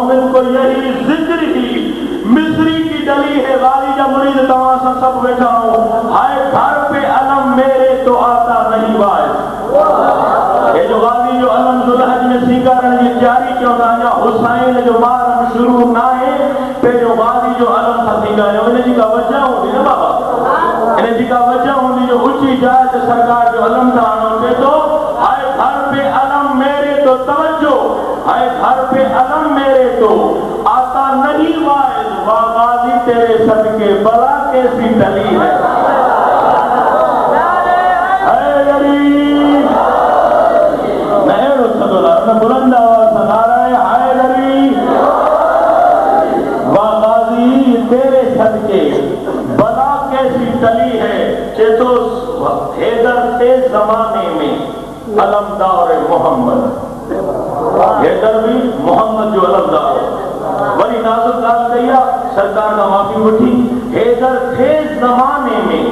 मोमिन को यही जिक्र ही मिस्री की डली है गाली जब मुरीद तवा सा सब बैठा हूँ हाय घर पे अलम मेरे तो आता नहीं बाज ये जो गाली जो अलम जुलहज में सीकारण की तैयारी क्यों ना या हुसैन जो मारन शुरू ना है पे जो गाली जो अलम था सीकारण इन्हें जी का वजह होती ना बाबा इन्हें जी का वजह होती जो ऊंची जाए तो सरकार जो अलम था पे तो हाय घर पे अलम मेरे तो तवज्जो हाय घर पे अलम मेरे तो आता नहीं वाइज वागाजी तेरे सदके बला कैसी डली है बुलंद आवाज सुना रहा है हाय गरी वागाजी तेरे सदके बला कैसी डली है कि तो हैदर के जमाने में अलमदार मोहम्मद हैदर भी मोहम्मद जो अलमदार बड़ी नाजुक गाल कहिया सरकार का माफी उठी हैदर थे जमाने में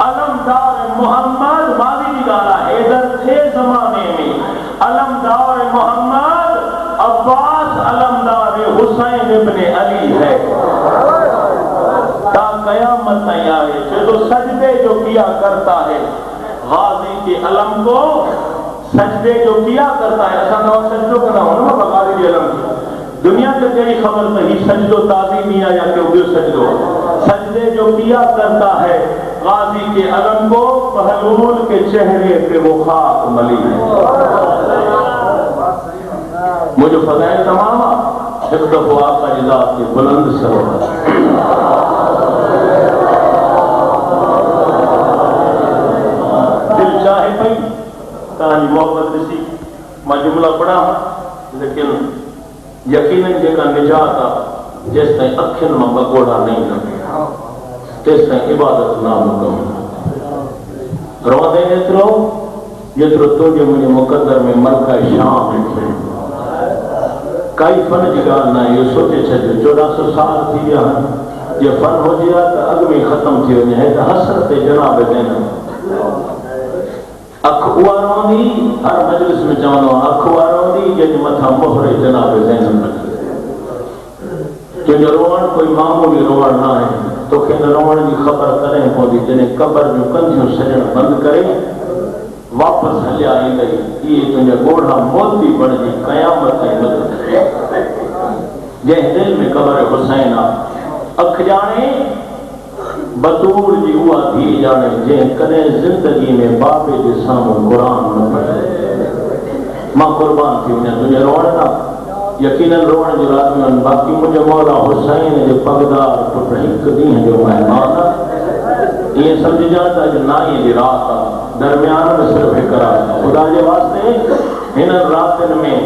अलमदार मोहम्मद माजी की गाला हैदर थे जमाने में अलमदार मोहम्मद अब्बास अलमदार हुसैन इब्ने अली है ता कयामत नहीं आए जो सजदे जो किया करता है गाजी के अलम को सजदे जो किया करता है ऐसा ना सजदों का ना हो ना गाजी के अलम दुनिया के तेरी खबर नहीं सजदो ताज़ीमिया या क्यों सजदो सजदे जो किया करता है गाजी के अलम को पहलून के चेहरे पे वो खाक मली है मुझे पता है तमाम एक दफा आपका जिला के बुलंद सरोवर दिल चाहे भाई कहानी मोहब्बत सी मैं जुमला पढ़ा लेकिन यकीनन जेका निजात आ जिस ताईं अखिन में बगोड़ा नहीं लगे तिस ताईं इबादत ना मुकम्मल रोदे एतिरो जेतिरो तुंहिंजे मुंहिंजे मुक़द्दर में मलका शाम ॾिठे काई फन जी ॻाल्हि न आहे इहो सोचे छॾियो 1400 साल थी विया आहिनि जे फन हुजे हा त अॻु में ख़तम थी वञे हे त हसरत जनाब दैन अख उहा रहंदी हर मजलिस में चवंदो आहे अख उहा रहंदी जंहिंजे मथां मोहर जनाब दैन तुंहिंजो रोअण कोई मामूली रोअण न आहे तोखे हिन रोअण जी ख़बर तॾहिं पवंदी जॾहिं क़बर जूं कंधियूं सॼण बंदि करे वापस हलिया ईंदई इहे तुंहिंजा ॻोढ़ा मोती बणिजी क़यामत ताईं मदद जंहिं दिल में क़बर हुसैन आहे अख ॼाणे बतूर जी उहा धीउ ॼाणे जंहिं कॾहिं ज़िंदगी में बाबे जे साम्हूं क़ुरान न पढ़े मां क़ुर्बान थी वञा तुंहिंजे रोअण खां यकीनन रोअण जी रातियूं आहिनि बाक़ी मुंहिंजो मौला हुसैन जो पगदार पुटु हिकु ॾींहं जो महिमान आहे ईअं सम्झजां त अॼु नाईअ जी राति आहे दरमियान में सिर्फ हिकु राति ख़ुदा जे वास्ते हिन रातिनि में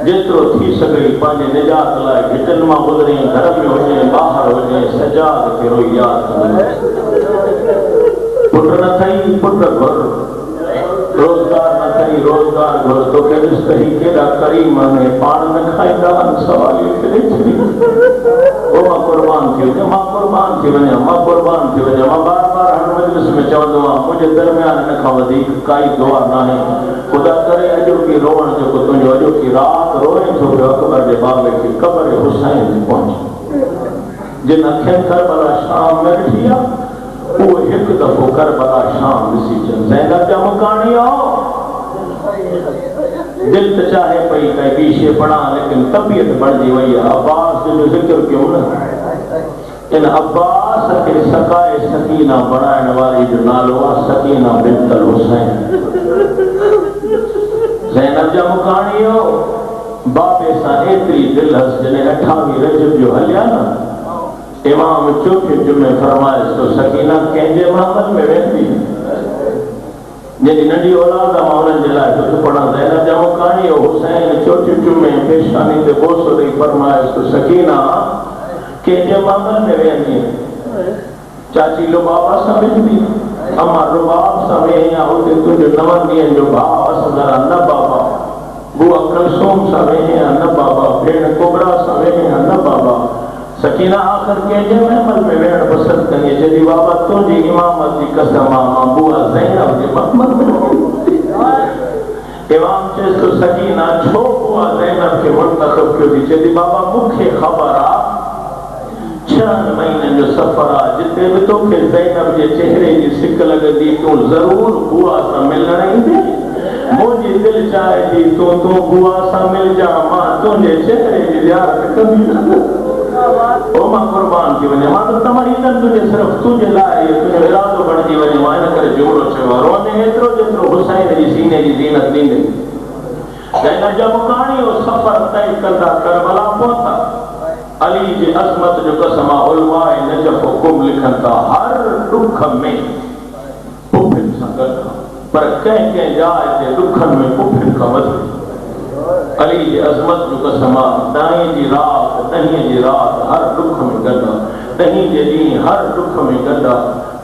जेतिरो थी सघे पंहिंजे निजात लाइ भिटनि मां गुज़री घर में हुजे ॿाहिरि हुजे सजाद खे रोई यादि पुट न अथई पुट घुर रोज़गार न अथई रोज़गार घुर तोखे ॾिस त ही केॾा करीम आहिनि पाण न खाईंदा आहिनि सवाल केॾे छॾी पोइ मां क़ुर्बान थी वञा मां क़ुर्बान थी वञा मां क़ुर्बान थी वञा मां बार बार हर मजलिस में चवंदो आहियां मुंहिंजे दरमियान हिन खां वधीक काई दुआ न आहे ख़ुदा करे अॼोकी रोअण जेको तुंहिंजो अॼोकी राति रोए थो पियो अकबर जे बाबे खे क़बर हुसैन ते पहुची जिन अखियुनि करबला शाम में ॾिठी आहे उहो हिकु दफ़ो करबला शाम ॾिसी अचनि ज़ैनब जा मुकाणी आओ दिल त चाहे पई काई ॿी शइ पढ़ा लेकिन तबियत बणिजी वई आहे अब्बास जो ज़िक्र कयूं न इन अब्बास खे सकाए सकीना बणाइण वारी जो नालो आहे सकीना बिनत हुसैन ज़ैनब जा मुकाणी हो बाबे सां एतिरी दिलि हस जॾहिं 28 रजब जो हलिया न इमाम चौथे जुमे फरमाइश तो सकीना कंहिंजे महमल में वेंदी जंहिंजी नंढी औलाद मां उन्हनि जे लाइ कुझु पढ़ा ज़ैनब जा मुकाणी हो हुसैन चौथे जुमे पेशानी ते बोसो ॾेई फरमाइश तो सकीना कंहिंजे महमल में वेंदी चाची लुबाबा सां वेंदी अम्मा रुबाब सां वेही या हुते तुंहिंजो 9 ॾींहंनि जो भाउ असदरा न बाबा बुआ कलसूम सां वेही न बाबा भेण कुबरा सां वेही न बाबा सकीना आख़िर कंहिंजे महमल में वेहण पसंदि कंदी जॾहिं बाबा तुंहिंजी इमामत जी कसम मां बुआ ज़ैनब जे महमल में इमाम चेस तो सकीना छो हुआ ज़ैनब के मुंतखब क्यों दी चली बाबा मुख्य खबर आ 6 महीने जो सफर आ जिते भी तो के ज़ैनब के चेहरे की सिक लगदी तो जरूर हुआ सा मिलना नहीं दे मुझे दिल चाहे थी तो हुआ सा मिल जा मां तुझे चेहरे की ज़ियारत कभी न ओ मां कुर्बान थी वने मां तो तुम्हारी इज्जत तुझे सिर्फ तुझे लाए तुझे इरादो बढ़ी वने मां न करे जोड़ो छो रोने एतरो जेतरो हुसैन जी सीने जी ज़ीनत दींदे ज़ैनब जब कहानी वो सफर तय करदा करबला पहुंचा अली जी अजमत जो कसमा उलमाए नजफ कुम लिखन था हर दुख में पुफिन संगत पर कह जाए ते दुखन में पुफिन का वजह अली जी अजमत जो कसमा दाएं जी रात दहीं जी रात हर दुख में गदा दहीं जे दी हर दुख में गदा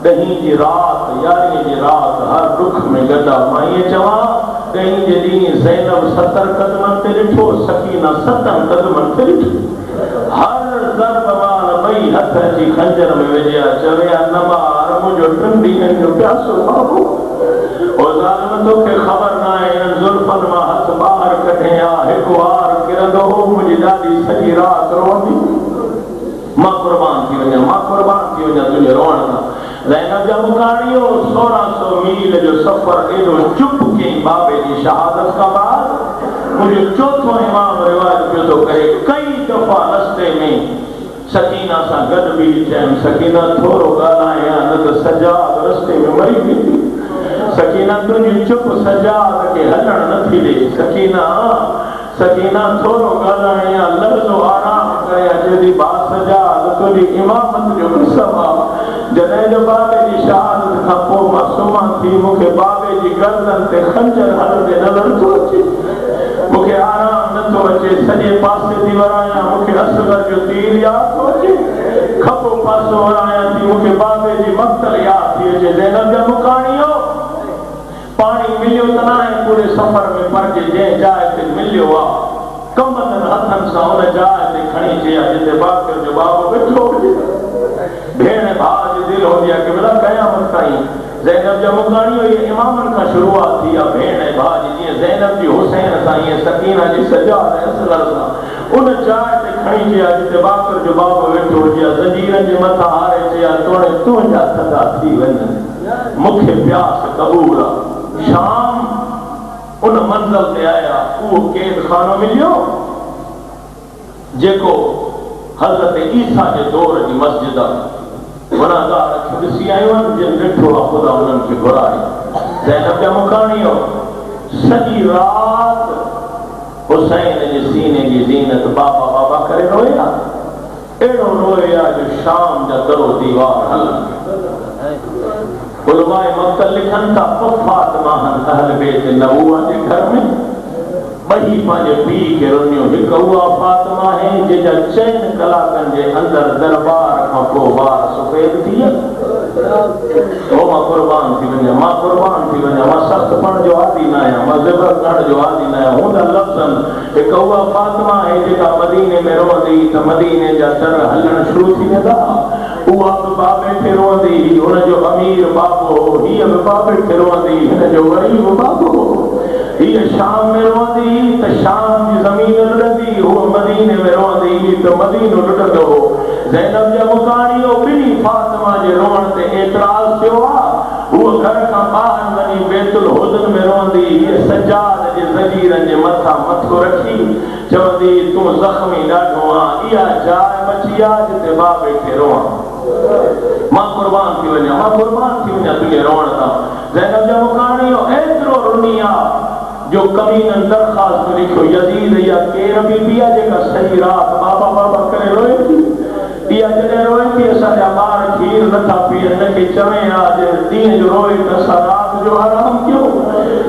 दहीं जी रात यारी जी रात हर दुख में गदा मां ये चवा दहीं जे दी ज़ैनब 70 कदमन ते ॾिठो सकीना 70 कदमन ते ॾिठो हर ज़र्ब मां बई हथ जी खंजर में विझिया चविया नमार मुंहिंजो 3 ॾींहंनि जो प्यासो बाबू ओ ज़ालिम तोखे ख़बर न आहे इन ज़ुल्फ़न मां हथ ॿाहिरि कढिया हिकु वार किरंदो हो मुंहिंजी ॾाॾी सॼी रात रोंदी मां कुर्बान थी वञा तुंहिंजे रोअण खां ज़ैनब जा मुकाणियो 1600 मील जो सफ़र एॾो चुप कयईं बाबे जी शहादत खां बाद मुझे चौथो इमाम रिवायत पियो थो करे कई दफ़ा रस्ते में सकीना सां गॾु बि चयमि सकीना थोरो ॻाल्हाए न त सजाद रस्ते में मरी वेंदी सकीना तुझी चुप सजाद के हलण नथी दे सकीना थोरो ॻाल्हाए लफ़्ज़ो आराम करे जॾहिं बा सजाद तुझी इमामत जो कसम आहे जॾहिं जो बाबे जी शहादत खां पोइ मां सुम्हां थी मूंखे बाबे जी गर्दन ते खंजर हलंदे नज़र थो अचे मूंखे आराम नथो अचे सॼे पासे थी वरायां मूंखे असगर जो तीर यादि थो अचे खपो पासो वरायां थी मूंखे बाबे जी मक़तल यादि थी अचे ज़ैनब जा मुकाणियो पानी मिलियो त न आहे पूरे सफ़र में पर जंहिं जाइ ते मिलियो आहे कमतनि हथनि सां उन जाइ ते खणी अचे जिते बाक़िर जो बाबो वेठो हुजे भेण भाउ जी दिलि हूंदी आहे कि भला क़यामत ताईं ज़ैनब जा मुकाणियो इहे इमामनि खां शुरूआत थी आहे भेण ऐं भाउ जी जीअं ज़ैनब जी हुसैन सां ईअं सकीना जी सजाद ऐं असगर सां उन जाइ ते खणी अचे जिते बाक़िर जो बाबो वेठो हुजे ज़ंजीरनि जे मथां हारे चया तोड़े तुंहिंजा थधा थी वञनि मूंखे प्यास क़बूल आहे शाम उन मंज़िल ते आया उहो कैद खानो मिलियो जेको हज़रत ईसा जे दौर जी मस्जिद आहे गुनाहगार खे ॾिसी आयूं आहिनि जिन ॾिठो आहे ख़ुदा उन्हनि खे घुराए ज़ैनब जा मुकाणियो सॼी रात हुसैन जे सीने जी ज़ीनत बाबा बाबा करे रोया अहिड़ो रोया जो शाम जा दरो दीवार हलनि उलमाए मक़तल लिखन था फातिमा अहल बैत नबूवा के घर में बही पंहिंजे पीउ खे रुनियो हिकु उहा फातिमा है जंहिंजा 4 कलाकनि जे अंदर दरबार खां पोइ वार सफ़ेद थी विया मां कुर्बान थी वञा मां सख़्त पण जो आदी न आहियां मां ज़िबर करण जो आदी न आहियां हूंदा लफ़्ज़नि हिकु उहा फातिमा है जेका मदीने में रहंदी त मदीने जा दर हलण शुरू थी वेंदा उहा बि बाबे खे रोअंदी हुनजो अमीर बाबो हीअ बि बाबे खे रोअंदी हिनजो गरीब बाबो हीअ शाम में रोअंदी त शाम जी ज़मीन लुटंदी उहो मदीने में रोअंदी त मदीनो लुटंदो ज़ैनब जा मुकाणियो ॿिन्ही फातिमा जे रोअण ते एतिराज़ थियो आहे उहो घर खां ॿाहिरि वञी बैतुल हुदन में रोअंदी हीअ सजाद जे ज़ंजीरनि जे मथां मथो रखी चवंदी तूं ज़ख़्मी ॾाढो आहे इहा जाइ बची आहे जिते बाबे खे रोआं मां कुर्बान थी वञा तुंहिंजे रोअण तां ज़ैनब जा मुकाणियो एतिरो रुनी आहे जो कमीननि दरख़्वास्त लिखियो यज़ीद या केर बि बिया जेका सॼी राति बाबा बाबा करे रोए थी इहा जॾहिं रोए थी असांजा ॿार खीर नथा पीअनि हिनखे चवे हा जे ॾींहं जो रोए त असां राति जो आराम कयूं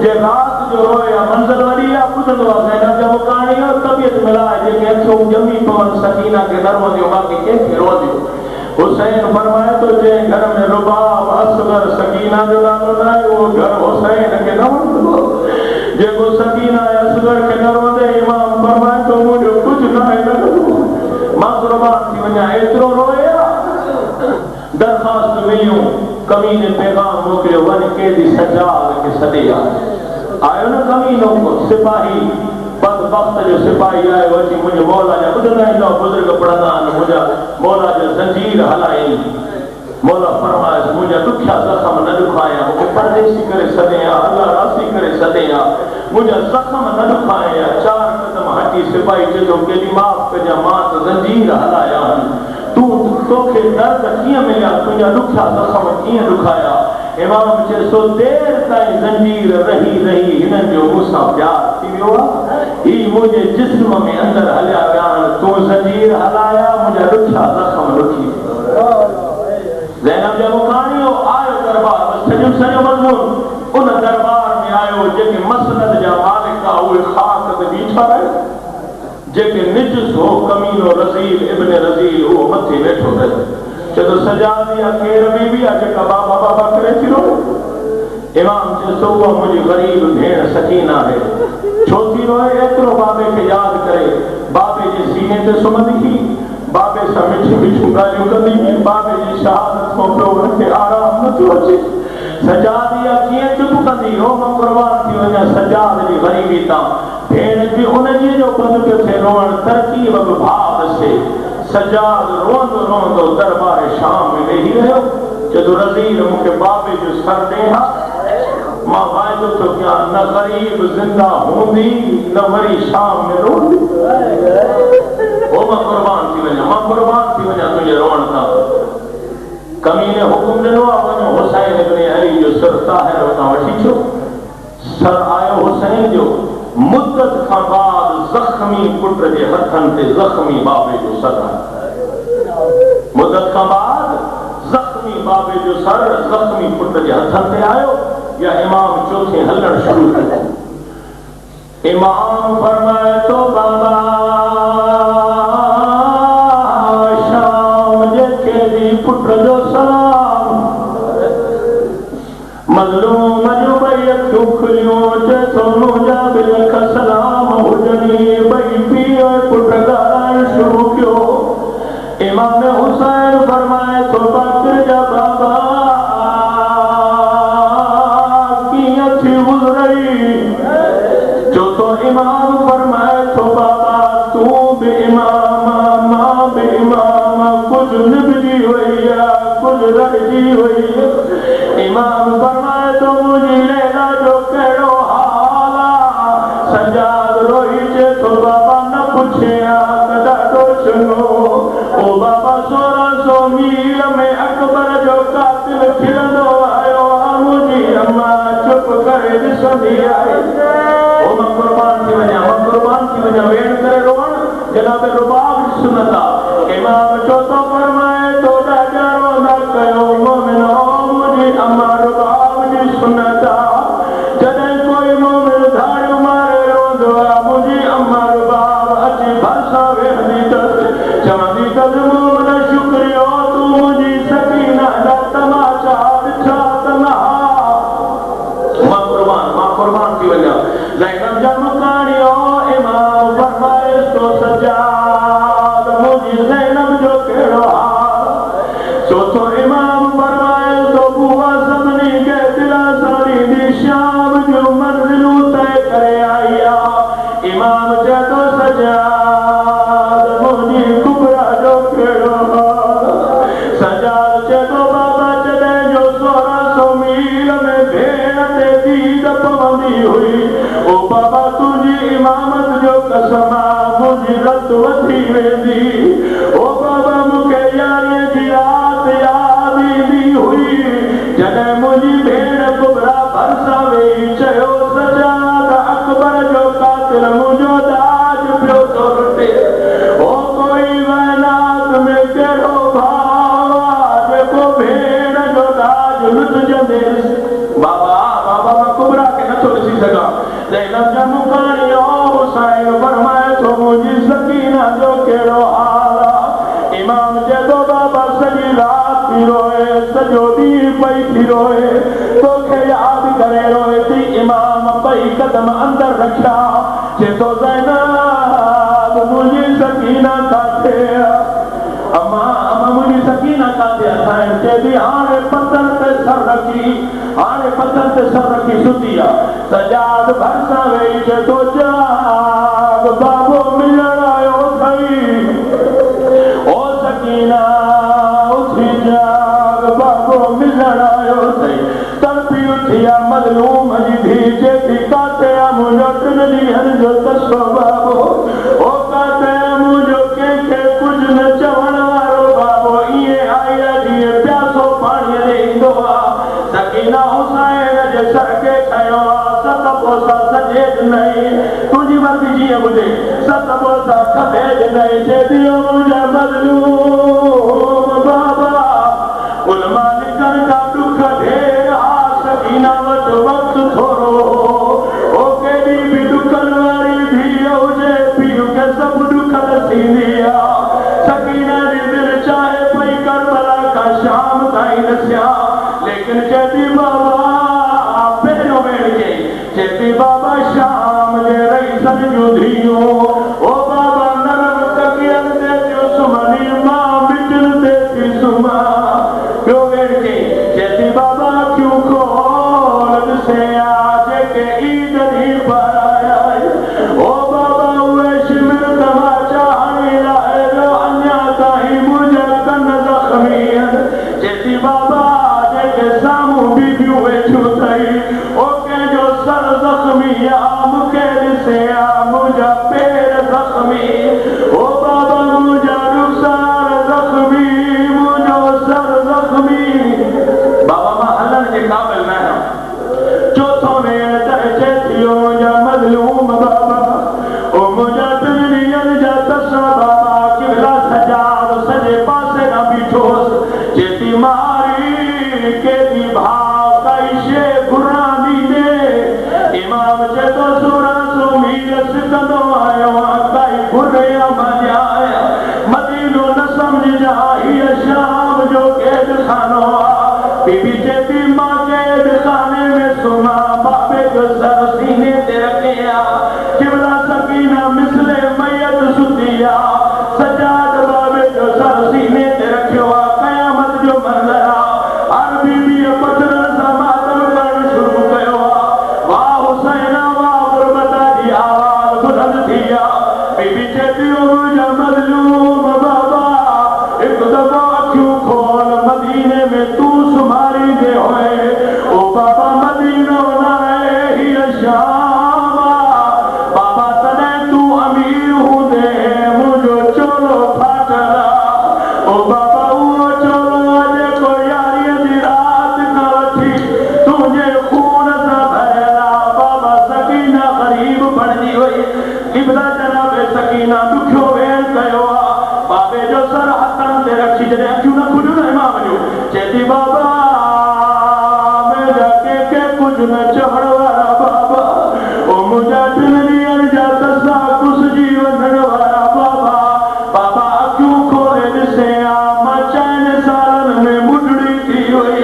जे राति जो रोए आहे मंज़िल वॾी आहे ॿुधंदो आहे ज़ैनब जा मुकाणियो तबियत मिलाए जेके अखियूं ॼमी पवनि सकीना खे न रोअंदियूं बाक़ी कंहिंखे रोअंदियूं हुसैन फरमाए थो जंहिं घर में रुबाब असगर सकीना जो नालो न आहे उहो घर हुसैन खे न वणंदो जेको सकीना असगर खे न रोंदे इमाम फरमाए थो मुंहिंजो कुझु न आहे लॻंदो मां कुर्बान थी वञा एतिरो रोए दरख़्वास्त मिलियूं कमीने पैगाम मोकिलियो वञ कैदी सजाद खे सॾे आ आयो न कमीनो सिपाही बदबख्त जो सिपाही आयो अची मुझे मौला जा ॿुधंदा आहिनि बुज़ुर्ग पढ़ंदा आहिनि मुंहिंजा मौला जो ज़ंजीर हलाई मौला फरमायस मुझे दुखिया जख्म न दुखाया मुझे परदेसी करे सदेया अल्लाह रासी करे सदेया मुझे जख्म न दुखाया चार कदम हटी सिपाही चयो केॾी माफ़ कजा मां त ज़ंजीर हलाया तू तोखे दर्द कीअं मिलिया तुंहिंजा दुखिया जख्म कीअं दुखाया इमाम चए सो देर ताईं ज़ंजीर रही रही हिननि जो मूंसां प्यार थी वियो आहे ही मुंहिंजे जिस्म में अंदर हलिया विया आहिनि तूं ज़ंजीर हलाया मुंहिंजा दुखिया जख्म दुखी ज़ैनब जो कहाणियो आयो दरबार सॼो सॼो मज़मून उन दरबार में आयो जेके मसनद जा मालिक आहे उहे ख़ाक ते बीठा रहे जेके निजस हो कमीनो रज़ील इब्न रज़ील उहो मथे वेठो रहे चलो सजादी केर बीबी आहे जेका बाबा बाबा करे थी रो इमाम चए सो उहा मुंहिंजी ग़रीब भेण सकीना आहे छो थी रोए एतिरो बाबे खे यादि करे बाबे जे सीने ते सुम्हंदी हुई बाबे सां मिठियूं मिठियूं ॻाल्हियूं कंदी हुई बाबे जी शहादत खां पोइ हुनखे आराम नथो अचे सजादी कीअं चुप कंदी हो मां क़ुर्बान थी वञा सजाद जी ग़रीबी तां भेण जी उनजी जो बंदि पियो थिए रोअण तरकीब बि भाउ ॾसे सजाद रोंदो रोंदो दरबार शाम में वेही रहियो जदो रज़ील मूंखे बाबे जो सर ॾे हा मां वाइदो थो कयां न ग़रीब ज़िंदा हूंदी न वरी शाम में रोंदी ओ मां क़ुर्बान थी वञा तुंहिंजे रोअण तां कमीने हुकुम ॾिनो आहे वञो हुसैन इब्न अली जो सर ताहिर वटां वठी अचो सर आयो हुसैन जो मुद्दत खां बाद ज़ख्मी पुट जे हथनि ते ज़ख्मी बाबे जो सर मुद्दत खां बाद ज़ख्मी बाबे जो सर ज़ख्मी पुट जे हथनि ते आयो या इमाम चौथे हलण शुरू कयो इमाम फरमाए तो बाबा शाम जे कैदी पुट जो सलाम मज़लूम जो भई अखियूं खुलियूं चे सोनू जा बिलख सलाम हुजनी भई पीओ पुट ॻाल्हाइण शुरू कयो इमाम हुसैन फरमाए तो बाक़िर जा बाबा कीअं थी गुज़रई जो तो इमाम फरमाए तो बाबा तू भी इमाम मां भी इमाम कुछ निभजी हुई कुछ रहिजी हुई इमाम फरमाए तो मुझी लैला जो कहिड़ो हाल आहे सजाद रोई जे तो बाबा न पुछे ॾाढो चङो ओ बाबा 1600 मील में अकबर जो कातिल खिलंदो आयो मुंहिंजी अम्मा चुप करे ॾिसंदी आहे ओ मां क़ुर्बान थी वञा वेण करे रोअण जनाब रुबाब सुनंदा इमाम चौथो फरमाए तो ॾाढा रोंदा कयो मोमिनो मुंहिंजी अम्मा रुबाब जी सुनंदा जॾहिं कोई मोमिन धाड़ियूं मारे रोंदो आहे मुंहिंजी अम्मा रुबाब अची भरिसां वेहंदी अथसि चवंदी अथसि मोमिन शुक्रियो तूं मुंहिंजी सकीना जा तमाशा ॾिठा त न मां क़ुर्बान थी वञा ज़ैनब जा मुकाणियो इमाम फरमाए तो सजाद मुंहिंजी ज़ैनब जो कहिड़ो हाल चौथो इमाम फरमाए तो बुआ सभिनी खे दिला सां ॾींदी शाम जूं मंज़िलूं तय करे आई आहे इमाम चए थो सजाद मुंहिंजी कुबरा जो कहिड़ो हाल सजाद चए थो बाबा जॾहिं जो 1600 मील में भेण ते दीद पवंदी हुई ओ बाबा तुंहिंजी इमामत जो कसम आहे मुंहिंजी रत वधी वेंदी ओ बाबा मूंखे यारीअ जी रात यादि ईंदी हुई जॾहिं मुंहिंजी भेण कुबरा भरिसां वेही चयो सजाद अकबर जो कातिल मुंहिंजो दाज पियो थो लुटे ओ कोई वैनात में कहिड़ो भाव आहे जेको भेण जो दाज लुटजंदे बाबा मां कुबरा खे नथो ॾिसी सघां ज़ैनब जा मुकाणियो हुसैन फरमाए थो मुंहिंजी सकीना जो कहिड़ो हाल आहे इमाम चए थो बाबा सॼी रात थी रोए सॼो ॾींहुं पई थी रोए तोखे यादि करे रोए थी इमाम ॿई कदम अंदर रखिया चए थो ज़ैनब मुंहिंजी सकीना काथे अम्मा मुंहिंजी सकीना काथे असां चए थी हाणे पतन ते सर रखी आने पत्थर ते सर रखी सुतिया सजाद भरसा वेई के तो जाग बाबो मिलण आयो थई ओ सकीना उठी जाग बाबो मिलण आयो थई तड़पी उठिया मजलूम जी भी जेती काते मुझो टिनली हन जो तसो बाबो ओ काते मुझो के कुछ न चवण वारो बाबो ये आया जी प्यासो पानी देंदो सकीना हुसैन जे सर के खयो सत पोसा सजे नहीं तुझी वर्दी जी मुझे सत पोसा खबे नहीं जे दियो मुझे मजलूम बाबा उलमा निकल का दुख ढेर सकीना वट वक्त थोरो ओ केडी भी दुखन वाली थी हुजे पीउ के सब दुख थींदिया सकीना दी दिल चाहे पई करबला का शाम ताईं नसिया लेकिन चेती बाबा पहिरियों वेड़ के चेती बाबा शाम जे रही सन जूं धियूं ओ बाबा नरम तकियन ते जो सुमनी मां बिटन ते थी सुमा ॿियो वेड़ के चेती बाबा क्यों खोल से आज के ईद दी पर आया ओ बाबा उहे शिविर तमाचा हणी लाए जो अन्या ताईं मुझे कन ज़ख्मी चेती बाबा के सामू बीबियूं वेठियूं थई ओ कंहिंजो सर ज़ख्मी आ मूंखे ॾिसे आ मुंहिंजा पेर ज़ख्मी ओ बाबा मुंहिंजा रुख़सार ज़ख्मी मुंहिंजो सर ज़ख्मी बाबा मां हलण जे क़ाबिल न आहियां चोथों वेड़ त चेती ओ मुंहिंजा मज़लूम बाबा ओ मुंहिंजा टिनि ॾींहंनि जा तसा बाबा किबला सजाद सॼे पासे न बीठोसि चेती मारी केदी भाव कैशे गुरानी दे इमाम जे तो सुरा सुमीर सिकंदो आयो काई गुरया मजाया मदीनो न समझ जा ही शाम जो कैद खानो बीबी चेती मां कैद खाने में सुना बाबे जो सर सीने ते रखिया किबला सकीना मिसले मैयत सुतिया सजाद बाबे जो सर सीने ते रखियो कयामत जो मंज़र बीबी पत्थर सां मातम करण शुरू कयो वाह हुसैन वाह गुरबता जी आवाज़ बुलंद थी बीबी चेती मुंहिंजा मज़लूम बाबा हिकु दफ़ो अखियूं खोल मदीने में तूं सुम्हारी दे होए ओ बाबा मदीनो न आहे हीअ शाम बाबा तॾहिं तूं अमीर हूंदे मुंहिंजो चोलो फाटल ओ बाबा उहो चोलो जेको यारीअ जी रात खां वठी तुंहिंजे खून सां भरियल आहे बाबा सकीना ग़रीब बणिजी वई किबला जनाब सकीना ॾुखियो वेड़ कयो आहे बाबे जो सर हथनि ते रखी जॾहिं अखियूं न खुलियूं न इमाम जूं चेती बाबा मुंहिंजा के कुझु न चवण वारा बाबा ओ मुंहिंजा टिनि ॾींहंनि जा तसा घुसिजी वञण वारा बाबा बाबा अखियूं खोले ॾिसे आ मां 4 सालनि में ॿुढड़ी थी वई